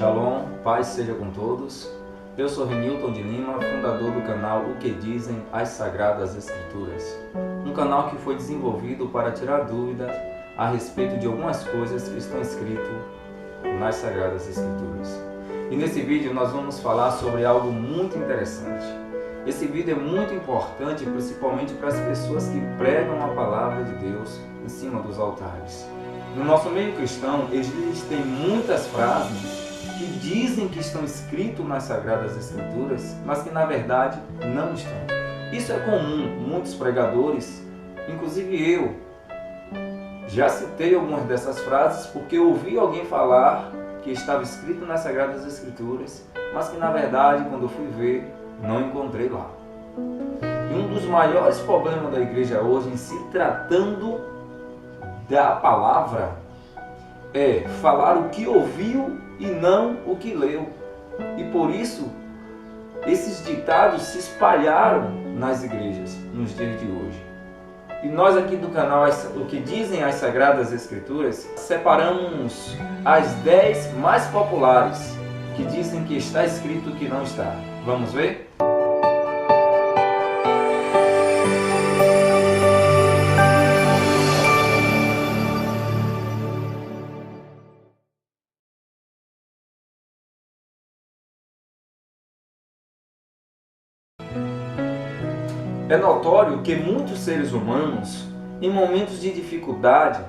Shalom, paz seja com todos. Eu sou Renilton de Lima, fundador do canal O Que Dizem as Sagradas Escrituras. Um canal que foi desenvolvido para tirar dúvidas a respeito de algumas coisas que estão escritas nas Sagradas Escrituras. E nesse vídeo nós vamos falar sobre algo muito interessante. Esse vídeo é muito importante, principalmente para as pessoas que pregam a palavra de Deus em cima dos altares. No nosso meio cristão, existem muitas frases que dizem que estão escritas nas Sagradas Escrituras, mas que na verdade não estão. Isso é comum, muitos pregadores, inclusive eu, já citei algumas dessas frases porque ouvi alguém falar que estava escrito nas Sagradas Escrituras, mas que na verdade, quando eu fui ver, não encontrei lá. E um dos maiores problemas da igreja hoje, em se tratando da palavra, é falar o que ouviu e não o que leu. E por isso, esses ditados se espalharam nas igrejas nos dias de hoje. E nós aqui do canal O Que Dizem as Sagradas Escrituras, separamos as 10 mais populares que dizem que está escrito que não está. Vamos ver? É notório que muitos seres humanos, em momentos de dificuldade,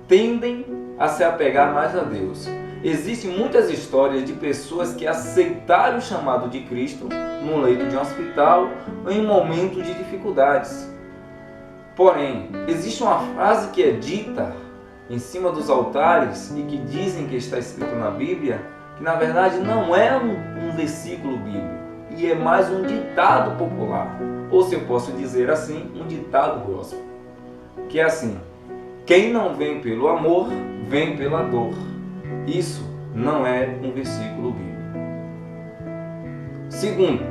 tendem a se apegar mais a Deus. Existem muitas histórias de pessoas que aceitaram o chamado de Cristo no leito de um hospital ou em momentos de dificuldades. Porém, existe uma frase que é dita em cima dos altares e que dizem que está escrito na Bíblia, que na verdade não é um versículo bíblico, e é mais um ditado popular. Ou se eu posso dizer assim, um ditado gospel, que é assim: quem não vem pelo amor, vem pela dor. Isso não é um versículo bíblico. Segundo,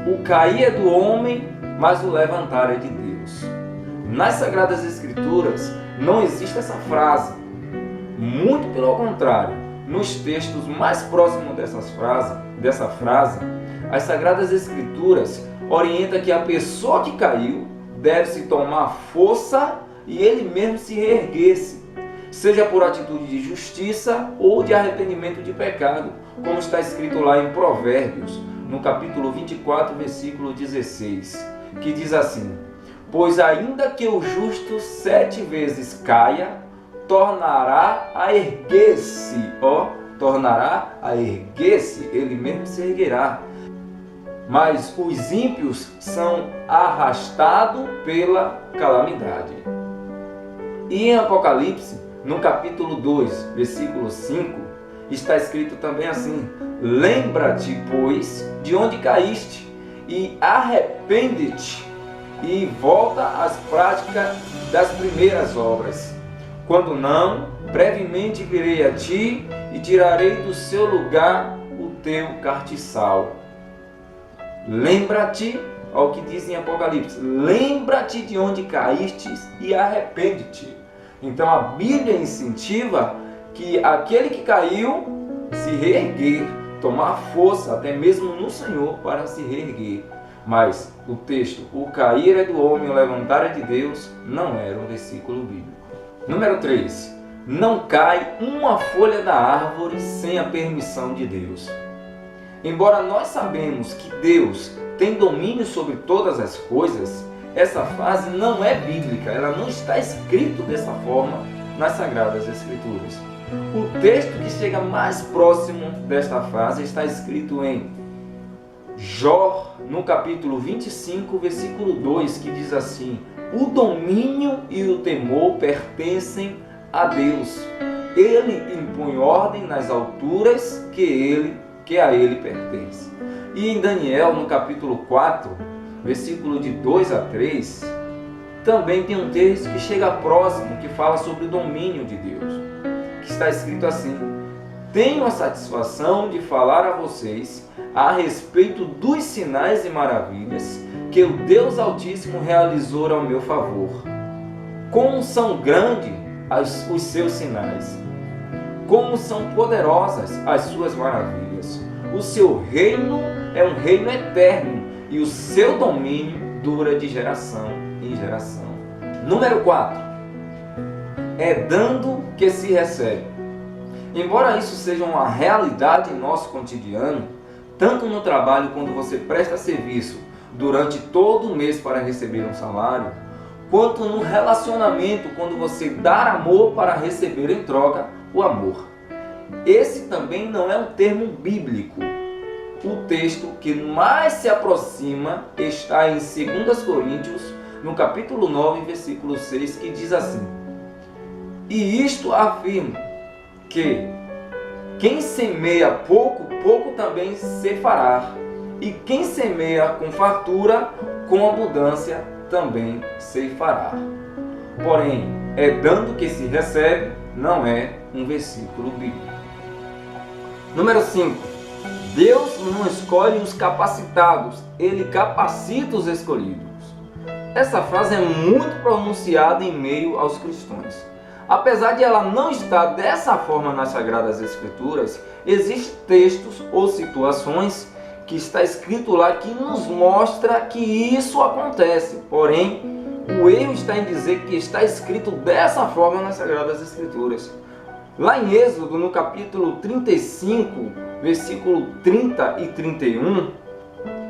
o cair é do homem, mas o levantar é de Deus. Nas Sagradas Escrituras não existe essa frase. Muito pelo contrário, nos textos mais próximos dessa frase, as Sagradas Escrituras orienta que a pessoa que caiu deve se tomar força e ele mesmo se reerguesse, seja por atitude de justiça ou de arrependimento de pecado, como está escrito lá em Provérbios, no capítulo 24, versículo 16, que diz assim: pois ainda que o justo 7 vezes caia, tornará a erguer-se, tornará a erguer-se, ele mesmo se erguerá. Mas os ímpios são arrastados pela calamidade. E em Apocalipse, no capítulo 2, versículo 5, está escrito também assim: lembra-te, pois, de onde caíste, e arrepende-te, e volta às práticas das primeiras obras. Quando não, brevemente virei a ti, e tirarei do seu lugar o teu castiçal. Lembra-te, ao que diz em Apocalipse, lembra-te de onde caíste e arrepende-te. Então a Bíblia incentiva que aquele que caiu se reerguer, tomar força até mesmo no Senhor para se reerguer. Mas o texto, o cair é do homem, o levantar é de Deus, não era um versículo bíblico. Número 3. Não cai uma folha da árvore sem a permissão de Deus. Embora nós sabemos que Deus tem domínio sobre todas as coisas, essa frase não é bíblica, ela não está escrita dessa forma nas Sagradas Escrituras. O texto que chega mais próximo desta frase está escrito em Jó, no capítulo 25, versículo 2, que diz assim: o domínio e o temor pertencem a Deus. Ele impõe ordem nas alturas que a ele pertence. E em Daniel, no capítulo 4, versículo de 2 a 3, também tem um texto que chega próximo, que fala sobre o domínio de Deus, que está escrito assim: tenho a satisfação de falar a vocês a respeito dos sinais e maravilhas que o Deus Altíssimo realizou ao meu favor. Como são grandes os seus sinais! como são poderosas as suas maravilhas. O seu reino é um reino eterno e o seu domínio dura de geração em geração. Número 4. É dando que se recebe. Embora isso seja uma realidade em nosso cotidiano, tanto no trabalho quando você presta serviço durante todo o mês para receber um salário, quanto no relacionamento quando você dá amor para receber em troca o amor. Esse também não é um termo bíblico. O texto que mais se aproxima está em 2 Coríntios, no capítulo 9, versículo 6, que diz assim: E isto afirmo, que quem semeia pouco, pouco também ceifará, e quem semeia com fartura, com abundância também ceifará. Porém, é dando que se recebe, não é um versículo bíblico. Número 5. Deus não escolhe os capacitados, Ele capacita os escolhidos. Essa frase é muito pronunciada em meio aos cristãos. Apesar de ela não estar dessa forma nas Sagradas Escrituras, existem textos ou situações que está escrito lá que nos mostra que isso acontece. Porém, o erro está em dizer que está escrito dessa forma nas Sagradas Escrituras. Lá em Êxodo, no capítulo 35, versículo 30 e 31,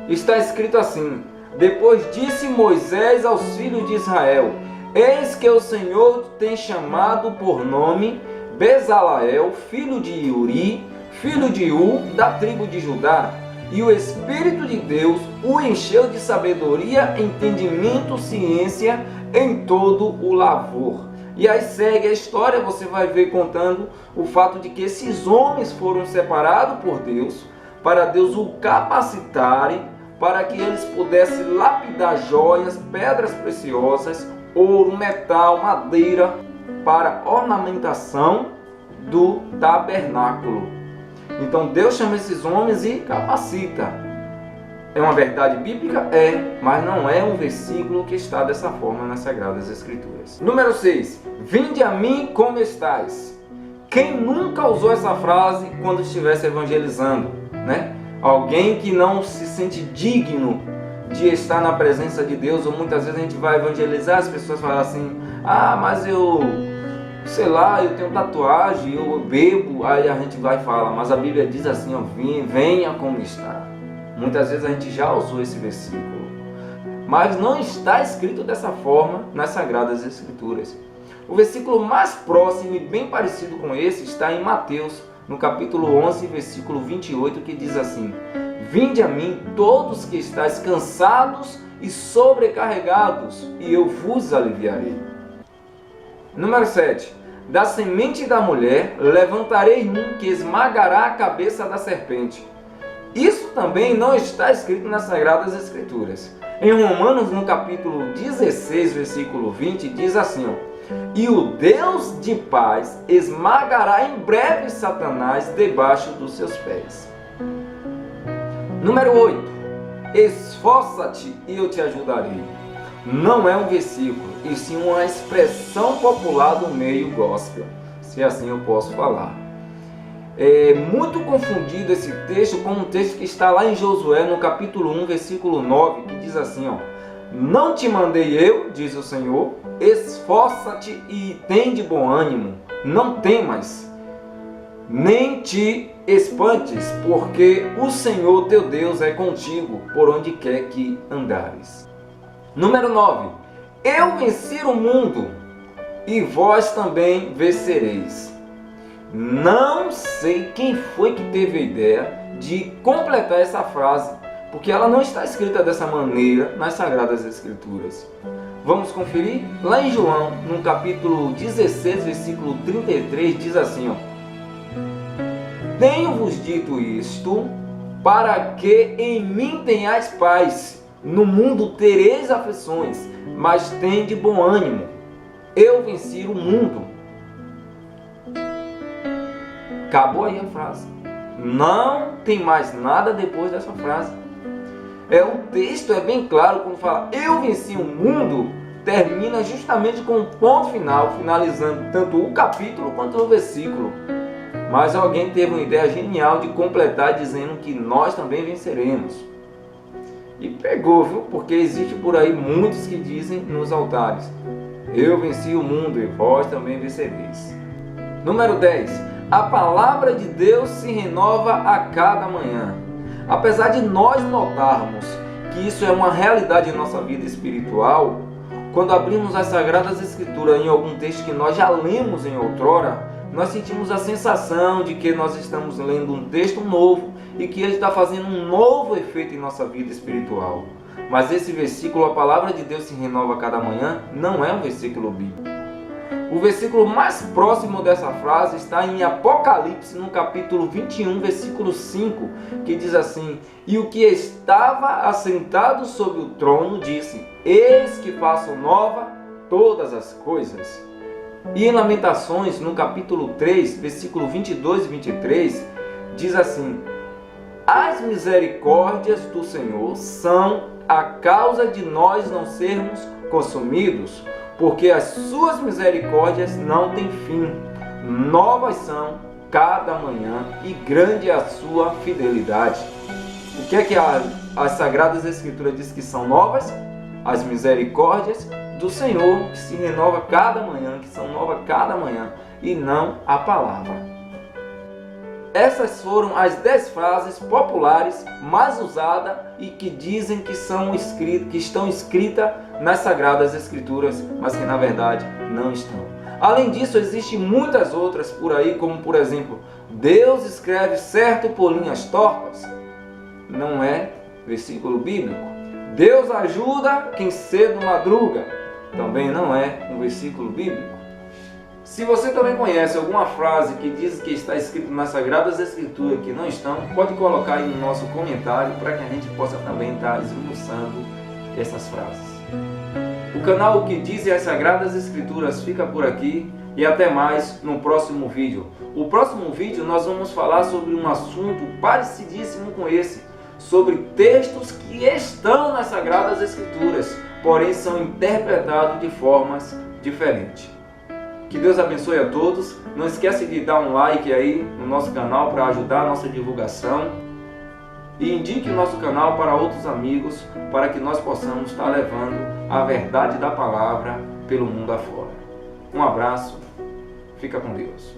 está escrito assim: Depois disse Moisés aos filhos de Israel: Eis que o Senhor tem chamado por nome Bezaleel, filho de Uri, filho de da tribo de Judá. E o Espírito de Deus o encheu de sabedoria, entendimento, ciência em todo o lavor. E aí segue a história, você vai ver contando o fato de que esses homens foram separados por Deus, para Deus o capacitarem, para que eles pudessem lapidar joias, pedras preciosas, ouro, metal, madeira, para ornamentação do tabernáculo. Então Deus chama esses homens e capacita. É uma verdade bíblica? É, mas não é um versículo que está dessa forma nas Sagradas Escrituras. Número 6. Vinde a mim como estais. Quem nunca usou essa frase quando estivesse evangelizando, né? Alguém que não se sente digno de estar na presença de Deus, ou muitas vezes a gente vai evangelizar, as pessoas falam assim: ah, mas eu tenho tatuagem, eu bebo. Aí a gente vai e fala, mas a Bíblia diz assim, ó, venha como está. Muitas vezes a gente já usou esse versículo, mas não está escrito dessa forma nas Sagradas Escrituras. O versículo mais próximo e bem parecido com esse está em Mateus, no capítulo 11, versículo 28, que diz assim: Vinde a mim todos que estáis cansados e sobrecarregados, e eu vos aliviarei. Número 7. Da semente da mulher levantarei um que esmagará a cabeça da serpente. Isso também não está escrito nas Sagradas Escrituras. Em Romanos, no capítulo 16, versículo 20, diz assim, ó: E o Deus de paz esmagará em breve Satanás debaixo dos seus pés. Número 8. Esforça-te e eu te ajudarei. Não é um versículo, e sim uma expressão popular do meio gospel, se assim eu posso falar. É muito confundido esse texto com um texto que está lá em Josué, no capítulo 1, versículo 9, que diz assim, ó: Não te mandei eu, diz o Senhor, esforça-te e tem de bom ânimo, não temas, nem te espantes, porque o Senhor teu Deus é contigo, por onde quer que andares. Número 9. Eu venci o mundo, e vós também vencereis. Não sei quem foi que teve a ideia de completar essa frase, porque ela não está escrita dessa maneira nas Sagradas Escrituras. Vamos conferir? Lá em João, no capítulo 16, versículo 33, diz assim, ó: Tenho-vos dito isto, para que em mim tenhais paz. No mundo tereis aflições, mas tende bom ânimo. Eu venci o mundo. Acabou aí a frase. Não tem mais nada depois dessa frase. O texto é bem claro quando fala eu venci o mundo, termina justamente com um ponto final, finalizando tanto o capítulo quanto o versículo. Mas alguém teve uma ideia genial de completar dizendo que nós também venceremos. E pegou, viu? Porque existe por aí muitos que dizem nos altares: eu venci o mundo e vós também vencereis. Número 10. A palavra de Deus se renova a cada manhã. Apesar de nós notarmos que isso é uma realidade em nossa vida espiritual, quando abrimos as Sagradas Escrituras em algum texto que nós já lemos em outrora, nós sentimos a sensação de que nós estamos lendo um texto novo e que ele está fazendo um novo efeito em nossa vida espiritual. Mas esse versículo, a palavra de Deus se renova a cada manhã, não é um versículo bíblico. O versículo mais próximo dessa frase está em Apocalipse, no capítulo 21, versículo 5, que diz assim: e o que estava assentado sobre o trono disse: eis que faço nova todas as coisas. E em Lamentações, no capítulo 3, versículo 22 e 23, diz assim: as misericórdias do Senhor são a causa de nós não sermos consumidos, porque as suas misericórdias não têm fim. Novas são cada manhã e grande é a sua fidelidade. O que é que as Sagradas Escrituras diz que são novas? As misericórdias do Senhor, que se renova cada manhã, que são novas cada manhã, e não a palavra. Essas foram as 10 frases populares mais usadas e que dizem que estão escritas nas Sagradas Escrituras, mas que na verdade não estão. Além disso, existem muitas outras por aí, como por exemplo, Deus escreve certo por linhas tortas. Não é versículo bíblico. Deus ajuda quem cedo madruga. Também não é um versículo bíblico. Se você também conhece alguma frase que diz que está escrito nas Sagradas Escrituras que não estão, pode colocar aí no nosso comentário para que a gente possa também estar esmiuçando essas frases. O canal O Que Dizem as Sagradas Escrituras fica por aqui e até mais no próximo vídeo. O próximo vídeo nós vamos falar sobre um assunto parecidíssimo com esse, sobre textos que estão nas Sagradas Escrituras, porém são interpretados de formas diferentes. Que Deus abençoe a todos. Não esquece de dar um like aí no nosso canal para ajudar a nossa divulgação. E indique o nosso canal para outros amigos, para que nós possamos estar levando a verdade da palavra pelo mundo afora. Um abraço. Fica com Deus.